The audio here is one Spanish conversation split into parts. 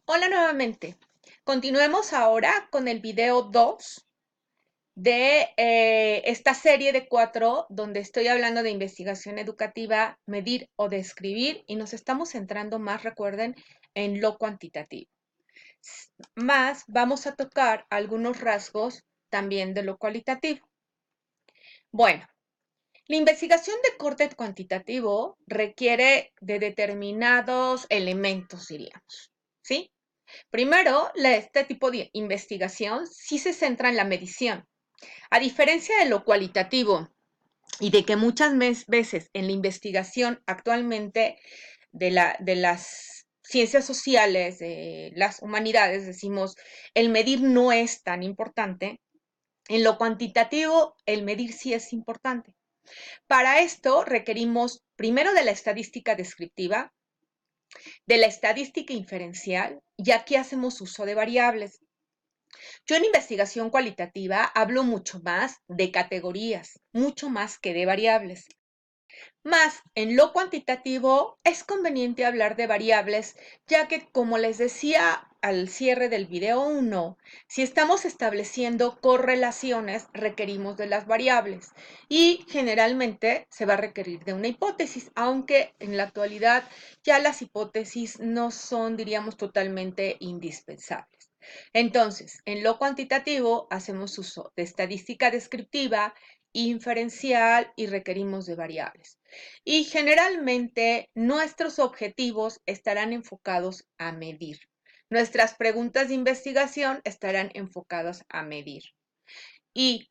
Hola nuevamente. Continuemos ahora con el video 2 de esta serie de 4 donde estoy hablando de investigación educativa, medir o describir y nos estamos centrando más, recuerden, en lo cuantitativo. Más vamos a tocar algunos rasgos también de lo cualitativo. Bueno, la investigación de corte cuantitativo requiere de determinados elementos, diríamos, ¿sí? Primero, este tipo de investigación sí se centra en la medición. A diferencia de lo cualitativo y de que muchas veces en la investigación actualmente de las ciencias sociales, de las humanidades, decimos, el medir no es tan importante, en lo cuantitativo el medir sí es importante. Para esto requerimos primero de la estadística descriptiva, de la estadística inferencial, y aquí hacemos uso de variables. Yo en investigación cualitativa hablo mucho más de categorías, mucho más que de variables. Más en lo cuantitativo es conveniente hablar de variables, ya que como les decía al cierre del video 1, si estamos estableciendo correlaciones, requerimos de las variables y generalmente se va a requerir de una hipótesis, aunque en la actualidad ya las hipótesis no son, diríamos, totalmente indispensables. Entonces, en lo cuantitativo hacemos uso de estadística descriptiva, inferencial y requerimos de variables. Y generalmente nuestros objetivos estarán enfocados a medir. Nuestras preguntas de investigación estarán enfocadas a medir. Y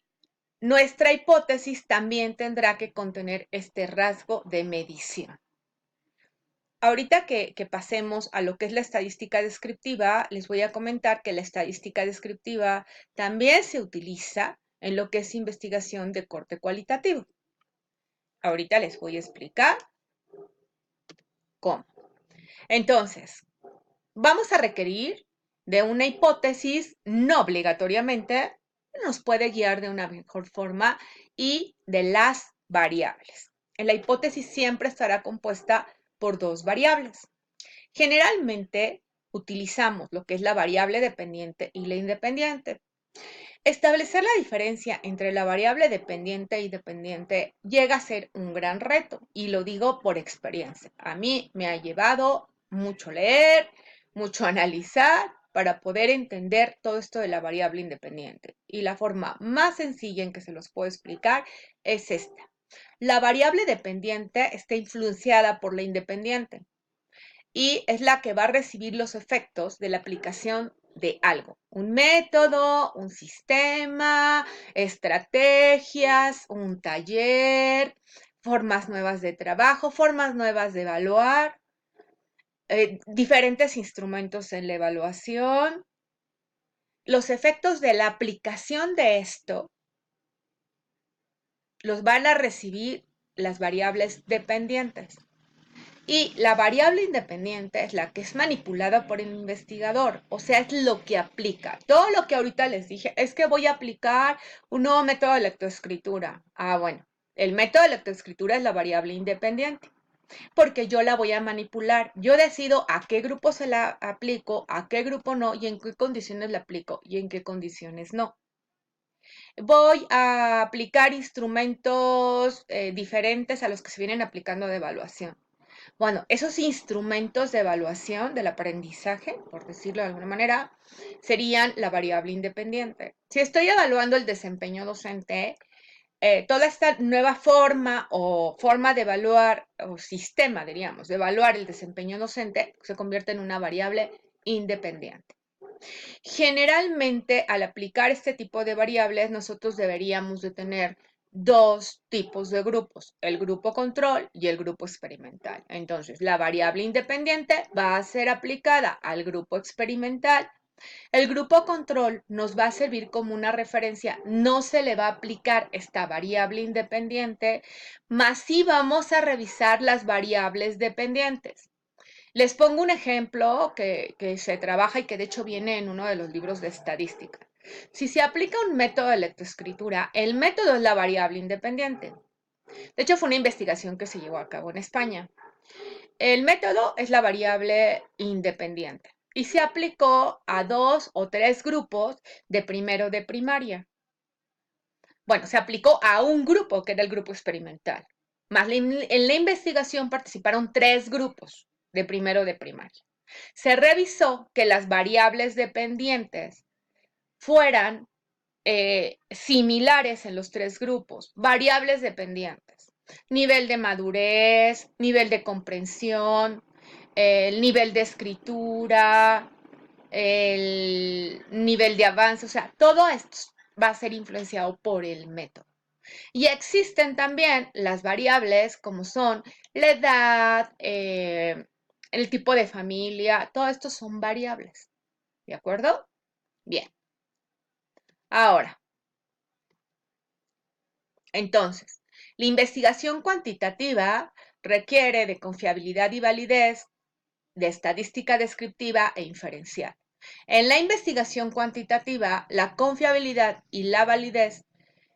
nuestra hipótesis también tendrá que contener este rasgo de medición. Ahorita que pasemos a lo que es la estadística descriptiva, les voy a comentar que la estadística descriptiva también se utiliza en lo que es investigación de corte cualitativo. Ahorita les voy a explicar cómo. Entonces, vamos a requerir de una hipótesis, no obligatoriamente, nos puede guiar de una mejor forma y de las variables. La hipótesis siempre estará compuesta por dos variables. Generalmente utilizamos lo que es la variable dependiente y la independiente. Establecer la diferencia entre la variable dependiente y dependiente llega a ser un gran reto y lo digo por experiencia. A mí me ha llevado mucho leer, mucho analizar para poder entender todo esto de la variable independiente. Y la forma más sencilla en que se los puedo explicar es esta. La variable dependiente está influenciada por la independiente y es la que va a recibir los efectos de la aplicación de algo, un método, un sistema, estrategias, un taller, formas nuevas de trabajo, formas nuevas de evaluar, diferentes instrumentos en la evaluación. Los efectos de la aplicación de esto los van a recibir las variables dependientes. Y la variable independiente es la que es manipulada por el investigador, o sea, es lo que aplica. Todo lo que ahorita les dije es que voy a aplicar un nuevo método de lectoescritura. Ah, bueno, el método de lectoescritura es la variable independiente, porque yo la voy a manipular. Yo decido a qué grupo se la aplico, a qué grupo no, y en qué condiciones la aplico y en qué condiciones no. Voy a aplicar instrumentos diferentes a los que se vienen aplicando de evaluación. Bueno, esos instrumentos de evaluación del aprendizaje, por decirlo de alguna manera, serían la variable independiente. Si estoy evaluando el desempeño docente, toda esta nueva forma o forma de evaluar, o sistema, diríamos, de evaluar el desempeño docente, se convierte en una variable independiente. Generalmente, al aplicar este tipo de variables, nosotros deberíamos de tener dos tipos de grupos, el grupo control y el grupo experimental. Entonces, la variable independiente va a ser aplicada al grupo experimental. El grupo control nos va a servir como una referencia, no se le va a aplicar esta variable independiente, más sí vamos a revisar las variables dependientes. Les pongo un ejemplo que se trabaja y que de hecho viene en uno de los libros de estadística. Si se aplica un método de lectoescritura, el método es la variable independiente. De hecho, fue una investigación que se llevó a cabo en España. El método es la variable independiente. y se aplicó a 2 o 3 grupos de primero de primaria. Bueno, se aplicó a un grupo, que era el grupo experimental. Más en la investigación participaron 3 grupos de primero de primaria. Se revisó que las variables dependientes fueran similares en los 3 grupos. Variables dependientes. Nivel de madurez, nivel de comprensión, el nivel de escritura, el nivel de avance, o sea, todo esto va a ser influenciado por el método. Y existen también las variables como son la edad, el tipo de familia, todo esto son variables. ¿De acuerdo? Bien. Ahora, entonces, la investigación cuantitativa requiere de confiabilidad y validez, de estadística descriptiva e inferencial. En la investigación cuantitativa, la confiabilidad y la validez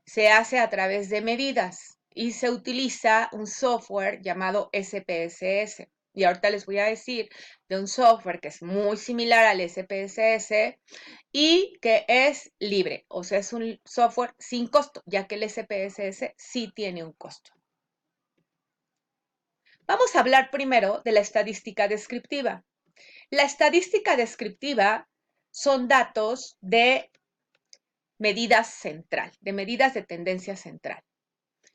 se hace a través de medidas y se utiliza un software llamado SPSS. Y ahorita les voy a decir de un software que es muy similar al SPSS y que es libre, o sea, es un software sin costo, ya que el SPSS sí tiene un costo. Vamos a hablar primero de la estadística descriptiva. La estadística descriptiva son datos de medidas central, de medidas de tendencia central.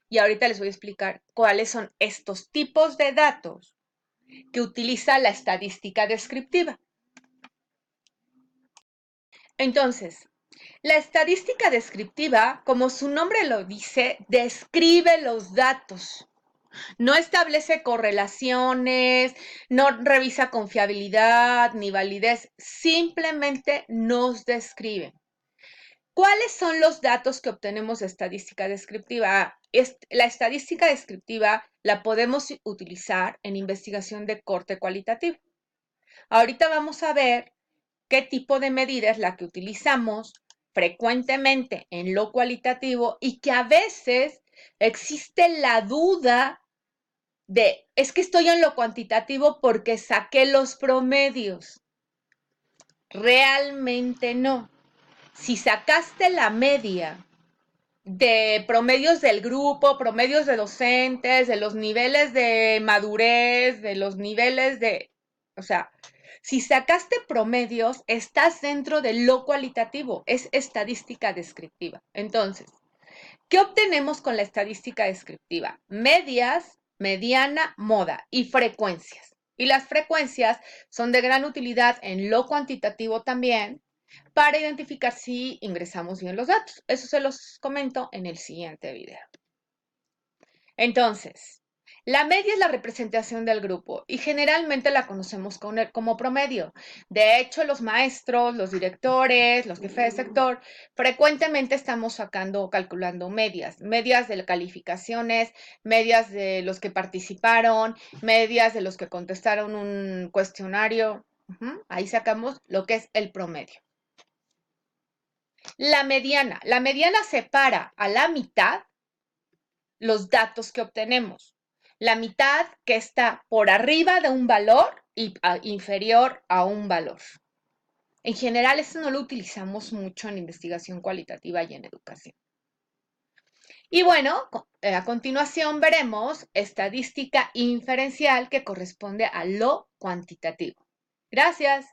Y ahorita les voy a explicar cuáles son estos tipos de datos que utiliza la estadística descriptiva. Entonces, la estadística descriptiva, como su nombre lo dice, describe los datos. No establece correlaciones, no revisa confiabilidad ni validez, simplemente nos describe. ¿Cuáles son los datos que obtenemos de estadística descriptiva? La estadística descriptiva la podemos utilizar en investigación de corte cualitativo. Ahorita vamos a ver qué tipo de medida es la que utilizamos frecuentemente en lo cualitativo y que a veces existe la duda de, es que estoy en lo cuantitativo porque saqué los promedios. Realmente no. Si sacaste la media de promedios del grupo, promedios de docentes, de los niveles de madurez, de los niveles de, o sea, si sacaste promedios, estás dentro de lo cualitativo, es estadística descriptiva. Entonces, ¿qué obtenemos con la estadística descriptiva? Medias, mediana, moda y frecuencias. Y las frecuencias son de gran utilidad en lo cuantitativo también, para identificar si ingresamos bien los datos. Eso se los comento en el siguiente video. Entonces, la media es la representación del grupo y generalmente la conocemos como promedio. De hecho, los maestros, los directores, los jefes de sector, frecuentemente estamos calculando medias. Medias de calificaciones, medias de los que participaron, medias de los que contestaron un cuestionario. Ahí sacamos lo que es el promedio. La mediana separa a la mitad los datos que obtenemos. La mitad que está por arriba de un valor y inferior a un valor. En general, esto no lo utilizamos mucho en investigación cualitativa y en educación. Y bueno, a continuación veremos estadística inferencial que corresponde a lo cuantitativo. Gracias.